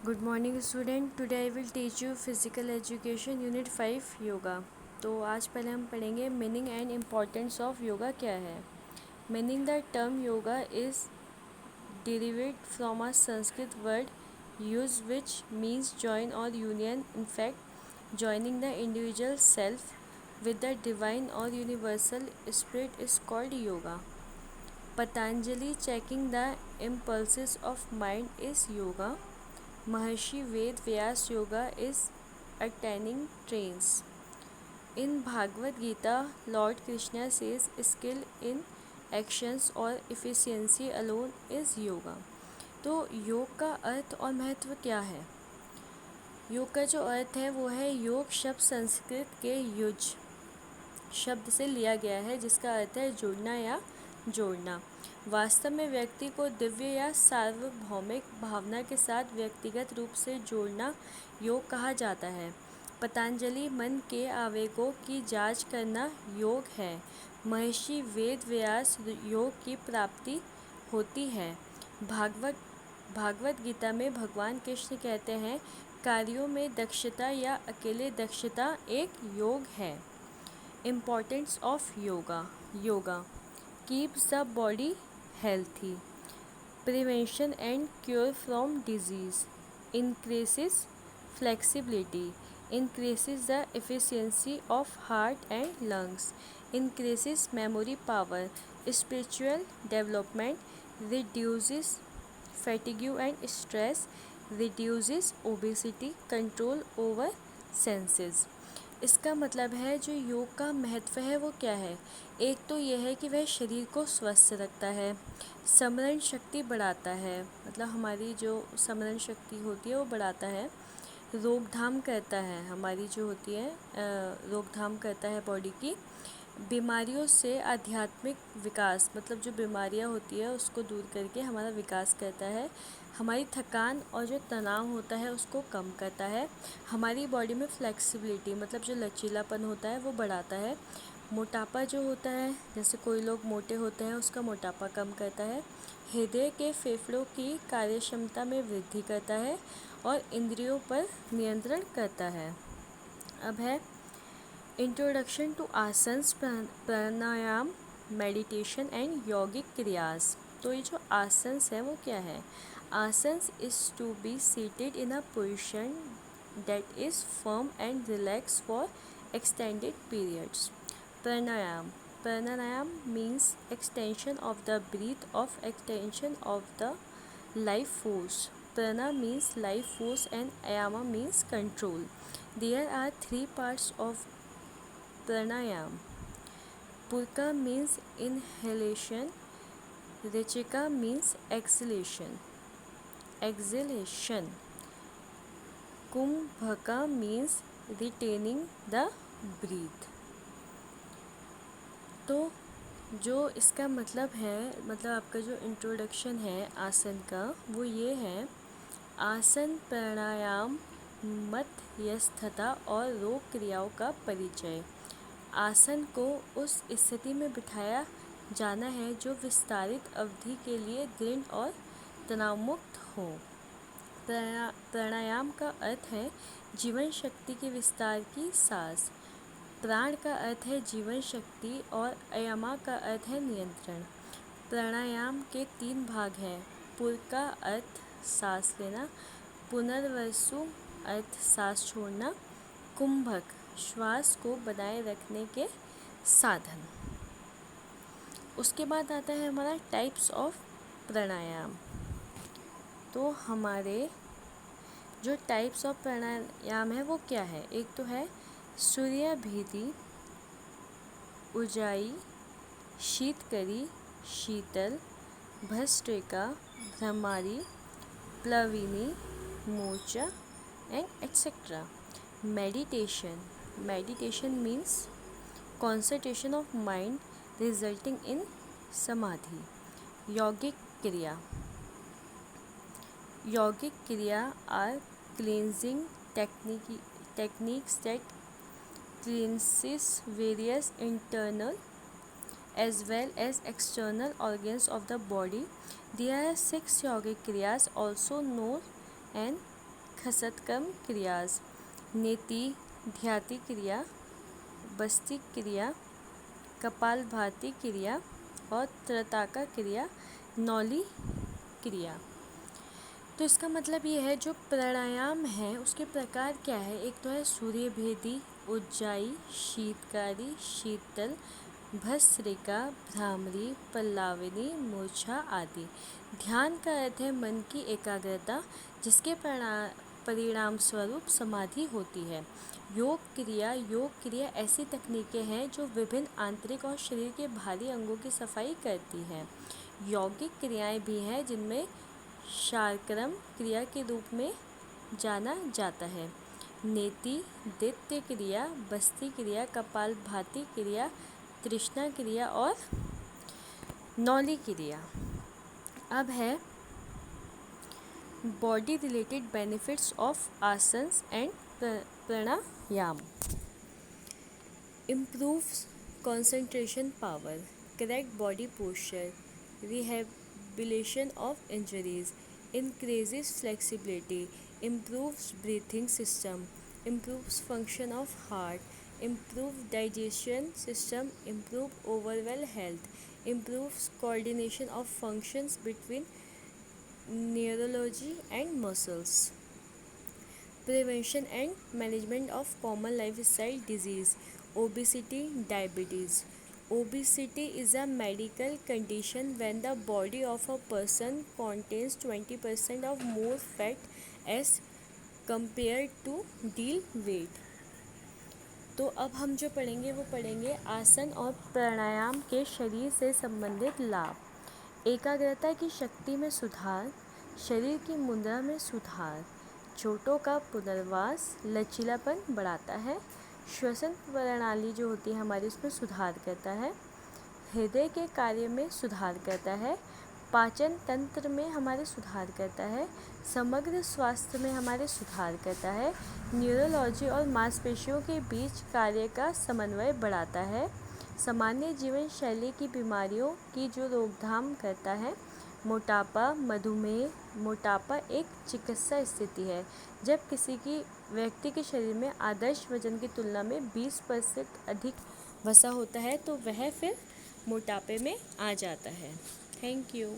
Good morning student. Today I will teach you physical education unit 5 yoga. तो आज पहले हम पढ़ेंगे meaning and importance of yoga क्या है। Meaning the term yoga is derived from a Sanskrit word used which means join or union. In fact, joining the individual self with the divine or universal spirit is called yoga. Patanjali checking the impulses of mind is yoga. Maharshi Ved Vyas yoga is attaining trains. In Bhagavad Gita, Lord Krishna says skill in actions और efficiency alone is yoga. तो योग का अर्थ और महत्व क्या है। योग का जो अर्थ है वो है योग शब्द संस्कृत के युज शब्द से लिया गया है जिसका अर्थ है जुड़ना या जोड़ना। वास्तव में व्यक्ति को दिव्य या सार्वभौमिक भावना के साथ व्यक्तिगत रूप से जोड़ना योग कहा जाता है। पतंजलि मन के आवेगों की जांच करना योग है। महर्षि वेद व्यास योग की प्राप्ति होती है। भागवत गीता में भगवान कृष्ण कहते हैं कार्यों में दक्षता या अकेले दक्षता एक योग है। Importance of yoga. Yoga keeps the body healthy. Prevention and cure from disease. Increases flexibility. Increases the efficiency of heart and lungs. Increases memory power. Spiritual development. Reduces fatigue and stress. Reduces obesity. Control over senses. इसका मतलब है जो योग का महत्व है वो क्या है। एक तो यह है कि वह शरीर को स्वस्थ रखता है, स्मरण शक्ति बढ़ाता है, मतलब हमारी जो स्मरण शक्ति होती है वो बढ़ाता है, रोकथाम करता है, हमारी जो होती है रोकथाम करता है बॉडी की, बीमारियों से आध्यात्मिक विकास, मतलब जो बीमारियां होती है उसको दूर करके हमारा विकास करता है, हमारी थकान और जो तनाव होता है उसको कम करता है, हमारी बॉडी में फ्लेक्सिबिलिटी मतलब जो लचीलापन होता है वो बढ़ाता है, मोटापा जो होता है जैसे कोई लोग मोटे होते हैं उसका मोटापा कम करता है, हृदय के फेफड़ों की कार्यक्षमता में वृद्धि करता है और इंद्रियों पर नियंत्रण करता है। अब है introduction to asanas, pranayama, meditation and yogic kriyas. तो ये जो आसन्स है वो क्या है। Asanas is to be seated in a position that is firm and relax for extended periods. Pranayam means extension of the breath of extension of the life force. Prana means life force and ayama means control. There are three parts of pranayam. Purka means inhalation. Rechika means exhalation. Kumbhaka means retaining the breath. तो जो इसका मतलब है, मतलब आपका जो introduction है आसन का वो ये है। आसन प्राणायाम मध्यस्थता और रोग क्रियाओं का परिचय। आसन को उस स्थिति में बिठाया जाना है जो विस्तारित अवधि के लिए दृढ़ और तनावमुक्त हो। प्राणायाम का अर्थ है जीवन शक्ति के विस्तार की सांस। प्राण का अर्थ है जीवन शक्ति और अयमा का अर्थ है नियंत्रण। प्राणायाम के 3 भाग हैं। पुर का अर्थ सांस लेना, पुनर्वसु अर्थ सांस छोड़ना, कुंभक श्वास को बनाए रखने के साधन। उसके बाद आता है हमारा टाइप्स ऑफ प्राणायाम। तो हमारे जो टाइप्स ऑफ प्राणायाम है वो क्या है। एक तो है सूर्याभिधि, उज्जाई, शीतकरी, शीतल, भस्त्रिका, भ्रमारी, प्लविनी, मोर्चा and etcetera. Meditation means concentration of mind resulting in samadhi. Yogic kriya are cleansing techniques that cleanses various internal as well as external organs of the body. There are 6 yogic kriyas also known and खसतकर्म क्रियाज, नेति ध्याति क्रिया, बस्ती क्रिया, कपालभाति क्रिया और त्रताका क्रिया, नौली क्रिया। तो इसका मतलब ये है, जो प्राणायाम है उसके प्रकार क्या है। एक तो है सूर्यभेदी, उज्जाई, शीतकारी, शीतल, भस्त्रिका, भ्रामरी, पल्लाविनी, मूर्छा आदि। ध्यान का अर्थ है मन की एकाग्रता, जिसके परिणाम स्वरूप समाधि होती है। योग क्रिया ऐसी तकनीकें हैं जो विभिन्न आंतरिक और शरीर के बाहरी अंगों की सफाई करती हैं। यौगिक क्रियाएं भी हैं जिनमें शार्क्रम क्रिया के रूप में जाना जाता है। नेति दैत्य क्रिया, बस्ती क्रिया, कपालभाति क्रिया, तृष्णा क्रिया और नौली क्रिया। अब है body related benefits of asanas and pranayama. Improves concentration power, correct body posture, rehabilitation of injuries, increases flexibility, improves breathing system, improves function of heart, improves digestion system, improves overall health, improves coordination of functions between neurology and muscles. Prevention and management of common lifestyle disease, obesity, diabetes. Obesity is a medical condition when the body of a person contains 20% of more fat as compared to deal weight. तो अब हम जो पढ़ेंगे वो पढ़ेंगे आसन और प्राणायाम के शरीर से संबंधित लाभ। एकाग्रता की शक्ति में सुधार, शरीर की मुद्रा में सुधार, चोटों का पुनर्वास, लचीलापन बढ़ाता है, श्वसन प्रणाली जो होती है हमारी उसमें सुधार करता है, हृदय के कार्य में सुधार करता है, पाचन तंत्र में हमारे सुधार करता है, समग्र स्वास्थ्य में हमारे सुधार करता है, न्यूरोलॉजी और मांसपेशियों के बीच कार्य का समन्वय बढ़ाता है, सामान्य जीवन शैली की बीमारियों की जो रोकथाम करता है, मोटापा, मधुमेह। मोटापा एक चिकित्सा स्थिति है जब किसी की व्यक्ति के शरीर में आदर्श वजन की तुलना में 20% अधिक वसा होता है तो वह फिर मोटापे में आ जाता है। Thank you.